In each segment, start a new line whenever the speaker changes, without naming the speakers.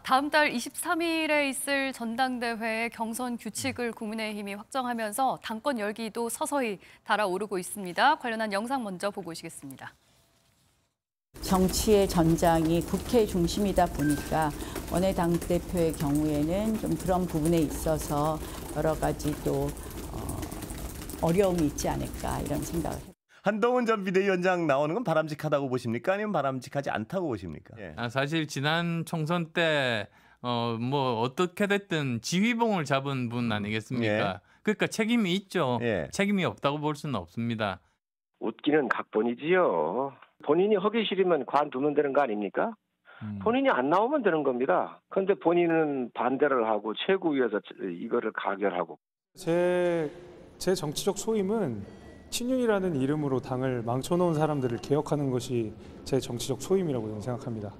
다음 달 23일에 있을 전당대회 경선 규칙을 국민의힘이 확정하면서 당권 열기도 서서히 달아오르고 있습니다. 관련한 영상 먼저 보고 오시겠습니다.
정치의 전장이 국회 중심이다 보니까 원내당대표의 경우에는 좀 그런 부분에 있어서 여러 가지 또 어려움이 있지 않을까 이런 생각을 해요.
한동훈 전 비대위원장 나오는 건 바람직하다고 보십니까? 아니면 바람직하지 않다고 보십니까?
예. 사실 지난 총선 때 뭐 어떻게 됐든 지휘봉을 잡은 분 아니겠습니까? 예. 그러니까 책임이 있죠. 예. 책임이 없다고 볼 수는 없습니다.
웃기는 각본이지요. 본인이 하기 싫으면 관두면 되는 거 아닙니까? 본인이 안 나오면 되는 겁니다. 그런데 본인은 반대를 하고 최고위에서 이거를 가결하고.
제 정치적 소임은 친윤이라는 이름으로 당을 망쳐놓은 사람들을 개혁하는 것이 제 정치적 소임이라고 저는 생각합니다.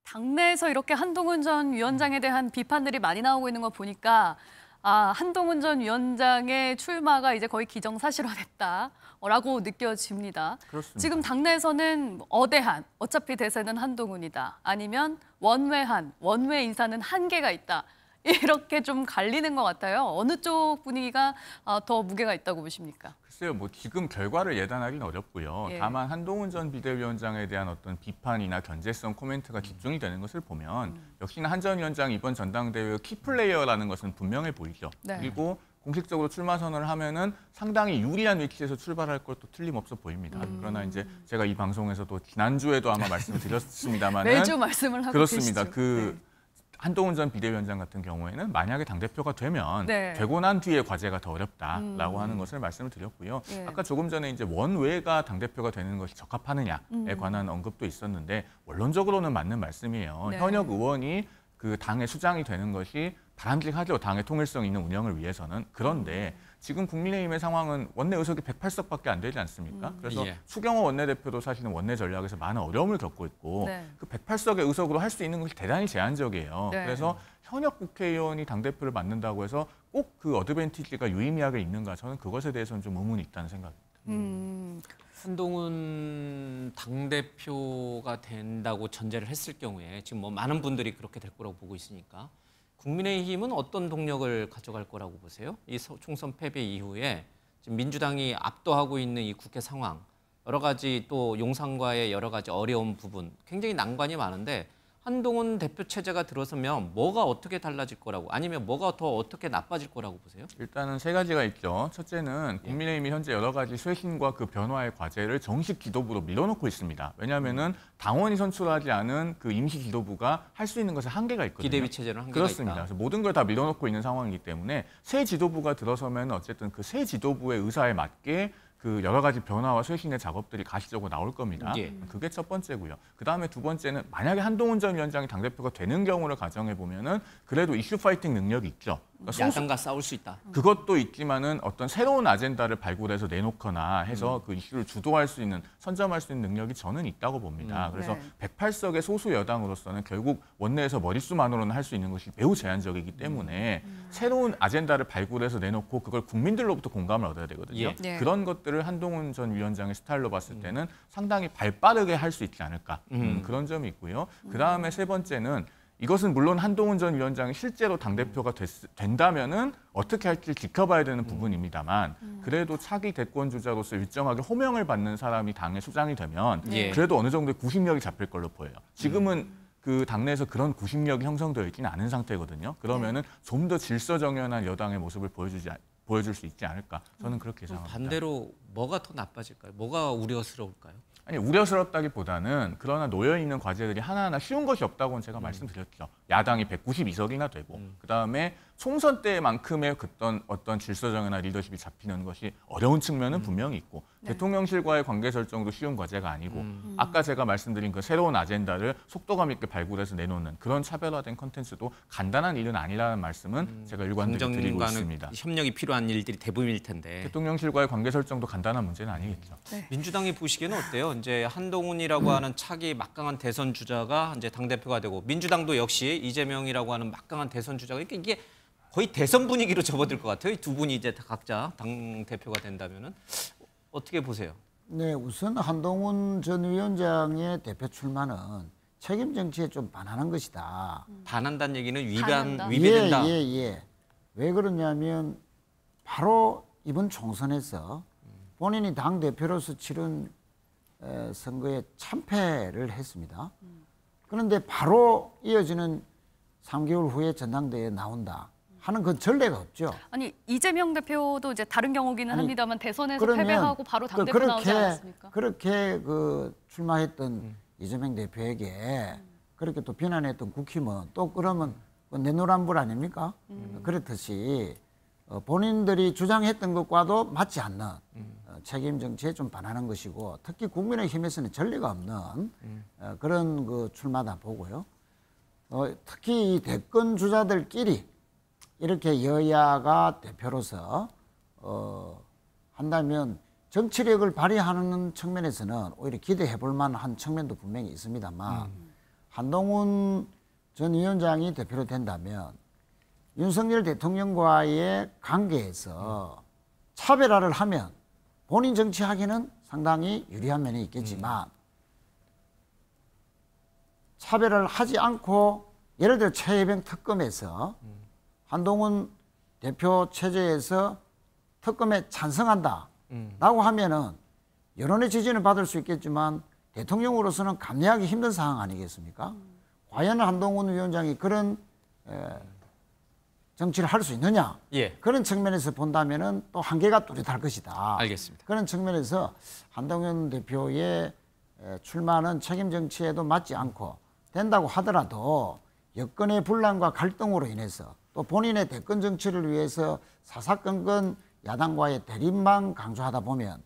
당내에서 이렇게 한동훈 전 위원장에 대한 비판들이 많이 나오고 있는 거 보니까 한동훈 전 위원장의 출마가 이제 거의 기정사실화됐다라고 느껴집니다.
그렇습니다.
지금 당내에서는 어대한, 어차피 대세는 한동훈이다. 아니면 원외한, 원외 인사는 한계가 있다. 이렇게 좀 갈리는 것 같아요. 어느 쪽 분위기가 더 무게가 있다고 보십니까?
글쎄요, 뭐 지금 결과를 예단하기는 어렵고요.
예.
다만 한동훈 전 비대위원장에 대한 어떤 비판이나 견제성 코멘트가 집중이 되는 것을 보면 역시나 한 전 위원장이 이번 전당대회 키플레이어라는 것은 분명해 보이죠. 네. 그리고 공식적으로 출마 선언을 하면은 상당히 유리한 위치에서 출발할 것도 틀림없어 보입니다. 그러나 이제 제가 이 방송에서도 지난주에도 아마 말씀을 드렸습니다만
매주 말씀을 하고
그렇습니다.
계시죠.
한동훈 전 비대위원장 같은 경우에는 만약에 당대표가 되면
네.
되고 난 뒤에 과제가 더 어렵다라고 하는 것을 말씀을 드렸고요.
예.
아까 조금 전에 이제 원외가 당대표가 되는 것이 적합하느냐에 관한 언급도 있었는데 원론적으로는 맞는 말씀이에요.
네.
현역 의원이 그 당의 수장이 되는 것이 바람직하죠. 당의 통일성 있는 운영을 위해서는. 그런데 지금 국민의힘의 상황은 원내 의석이 108석밖에 안 되지 않습니까? 그래서
예.
추경호 원내대표도 사실은 원내 전략에서 많은 어려움을 겪고 있고
네.
그 108석의 의석으로 할 수 있는 것이 대단히 제한적이에요.
네.
그래서 현역 국회의원이 당대표를 맡는다고 해서 꼭 그 어드밴티지가 유의미하게 있는가 저는 그것에 대해서는 좀 의문이 있다는 생각입니다.
한동훈 당대표가 된다고 전제를 했을 경우에 지금 뭐 많은 분들이 그렇게 될 거라고 보고 있으니까 국민의힘은 어떤 동력을 가져갈 거라고 보세요? 이 총선 패배 이후에 지금 민주당이 압도하고 있는 이 국회 상황, 여러 가지 또 용산과의 여러 가지 어려운 부분, 굉장히 난관이 많은데 한동훈 대표 체제가 들어서면 뭐가 어떻게 달라질 거라고 아니면 뭐가 더 어떻게 나빠질 거라고 보세요?
일단은 세 가지가 있죠. 첫째는 국민의힘이 현재 여러 가지 쇄신과 그 변화의 과제를 정식 지도부로 밀어놓고 있습니다. 왜냐하면은 당원이 선출하지 않은 그 임시 지도부가 할 수 있는 것에 한계가 있거든요.
비대위 체제는 한계가
그렇습니다.
있다.
그래서 모든 걸 다 밀어놓고 있는 상황이기 때문에 새 지도부가 들어서면 어쨌든 그 새 지도부의 의사에 맞게 그 여러 가지 변화와 쇄신의 작업들이 가시적으로 나올 겁니다.
예.
그게 첫 번째고요. 그다음에 두 번째는 만약에 한동훈 전 위원장이 당대표가 되는 경우를 가정해 보면은 그래도 이슈 파이팅 능력이 있죠. 그러니까
야당과 싸울 수 있다.
그것도 있지만은 어떤 새로운 아젠다를 발굴해서 내놓거나 해서 그 이슈를 주도할 수 있는, 선점할 수 있는 능력이 저는 있다고 봅니다. 그래서
네.
108석의 소수 여당으로서는 결국 원내에서 머릿수만으로는 할 수 있는 것이 매우 제한적이기 때문에 새로운 아젠다를 발굴해서 내놓고 그걸 국민들로부터 공감을 얻어야 되거든요.
예.
네.
그런 것들을 한동훈 전 위원장의 스타일로 봤을 때는 상당히 발빠르게 할 수 있지 않을까 그런 점이 있고요. 그다음에 세 번째는 이것은 물론 한동훈 전 위원장이 실제로 당대표가 된다면은 어떻게 할지 지켜봐야 되는 부분입니다만 그래도 차기 대권 주자로서 일정하게 호명을 받는 사람이 당의 수장이 되면
예.
그래도 어느 정도의 구심력이 잡힐 걸로 보여요. 지금은 그 당내에서 그런 구심력이 형성되어 있지는 않은 상태거든요. 그러면은 좀 더 질서정연한 여당의 모습을 보여줄 수 있지 않을까. 저는 그렇게 생각합니다.
반대로 뭐가 더 나빠질까요? 뭐가 우려스러울까요?
아니 우려스럽다기보다는 그러나 놓여있는 과제들이 하나하나 쉬운 것이 없다고는 제가 말씀드렸죠. 야당이 192석이나 되고 그다음에 총선 때만큼의 어떤 질서정연한 리더십이 잡히는 것이 어려운 측면은 분명히 있고 대통령실과의 관계 설정도 쉬운 과제가 아니고 아까 제가 말씀드린 그 새로운 아젠다를 속도감 있게 발굴해서 내놓는 그런 차별화된 컨텐츠도 간단한 일은 아니라는 말씀은 제가 일관되게 드리고 있습니다.
협력이 필요한 일들이 대부분일 텐데.
대통령실과의 관계 설정도 간단한 문제는 아니겠죠.
네.
민주당이 보시기에는 어때요? 이제 한동훈이라고 하는 차기 막강한 대선 주자가 이제 당대표가 되고 민주당도 역시 이재명이라고 하는 막강한 대선 주자가 이게 거의 대선 분위기로 접어들 것 같아요. 이 두 분이 이제 각자 당대표가 된다면은 어떻게 보세요?
네, 우선 한동훈 전 위원장의 대표 출마는 책임 정치에 좀 반하는 것이다.
반한다는 얘기는
반한다.
위배된다.
예. 왜 그러냐면 바로 이번 총선에서 본인이 당 대표로서 치른 선거에 참패를 했습니다. 그런데 바로 이어지는 3개월 후에 전당대회에 나온다 하는 그 전례가 없죠.
아니 이재명 대표도 이제 다른 경우기는
아니,
합니다만 대선에서
그러면
패배하고 바로 당대표 나오지 않았습니까?
그렇게 그 출마했던 이재명 대표에게 그렇게 또 비난했던 국힘은 또 그러면 내노란불 아닙니까? 그렇듯이 본인들이 주장했던 것과도 맞지 않는 책임 정치에 좀 반하는 것이고 특히 국민의힘에서는 전례가 없는 그런 그 출마다 보고요. 특히 이 대권 주자들끼리 이렇게 여야가 대표로서 한다면 정치력을 발휘하는 측면에서는 오히려 기대해 볼 만한 측면도 분명히 있습니다만 한동훈 전 위원장이 대표로 된다면 윤석열 대통령과의 관계에서 차별화를 하면 본인 정치하기는 상당히 유리한 면이 있겠지만 차별화를 하지 않고 예를 들어 최혜병 특검에서 한동훈 대표 체제에서 특검에 찬성한다 라고 하면은 여론의 지지는 받을 수 있겠지만 대통령으로서는 감내하기 힘든 상황 아니겠습니까? 과연 한동훈 위원장이 그런 정치를 할 수 있느냐?
예.
그런 측면에서 본다면은 또 한계가 뚜렷할 것이다.
알겠습니다.
그런 측면에서 한동훈 대표의 출마는 책임 정치에도 맞지 않고 된다고 하더라도 여권의 분란과 갈등으로 인해서 또 본인의 대권 정치를 위해서 사사건건 야당과의 대립만 강조하다 보면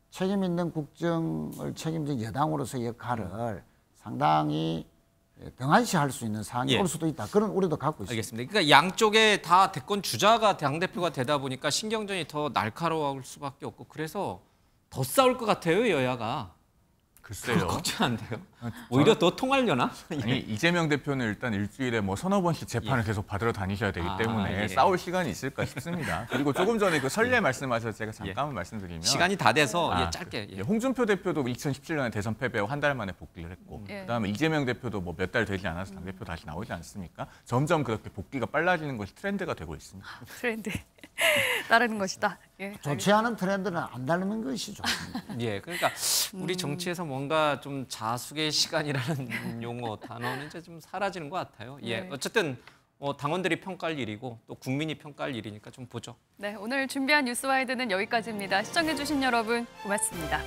책임 있는 국정을 책임진 여당으로서의 역할을 상당히 등한시할 수 있는 상황이
예.
올 수도 있다. 그런 우려도 갖고 있습니다.
알겠습니다. 그러니까 양쪽에 다 대권 주자가 당대표가 되다 보니까 신경전이 더 날카로울 수밖에 없고 그래서 더 싸울 것 같아요, 여야가.
글쎄요.
걱정 안 돼요? 오히려 더 통하려나?
아니 이재명 대표는 일단 일주일에 뭐 서너 번씩 재판을 계속 받으러 다니셔야 되기 때문에
예.
싸울 시간이 있을까 싶습니다. 그리고 조금 전에 그 설례 말씀하셔서 제가 잠깐만 말씀드리면
시간이 다 돼서 짧게.
예, 홍준표 대표도 2017년에 대선 패배 후 한 달 만에 복귀를 했고 그다음에 이재명 대표도 뭐 몇 달 되지 않아서 당대표 다시 나오지 않습니까? 점점 그렇게 복귀가 빨라지는 것이 트렌드가 되고 있습니다.
트렌드 따르는 것이다. 예.
좋지 않은 트렌드는 안 닮는 것이 좋습니다.
예, 그러니까 우리 정치에서 뭔가 좀 자숙의 시간이라는 용어 단어는 이제 좀 사라지는 것 같아요. 예,
네.
어쨌든 당원들이 평가할 일이고 또 국민이 평가할 일이니까 좀 보죠.
네, 오늘 준비한 뉴스와이드는 여기까지입니다. 시청해주신 여러분 고맙습니다.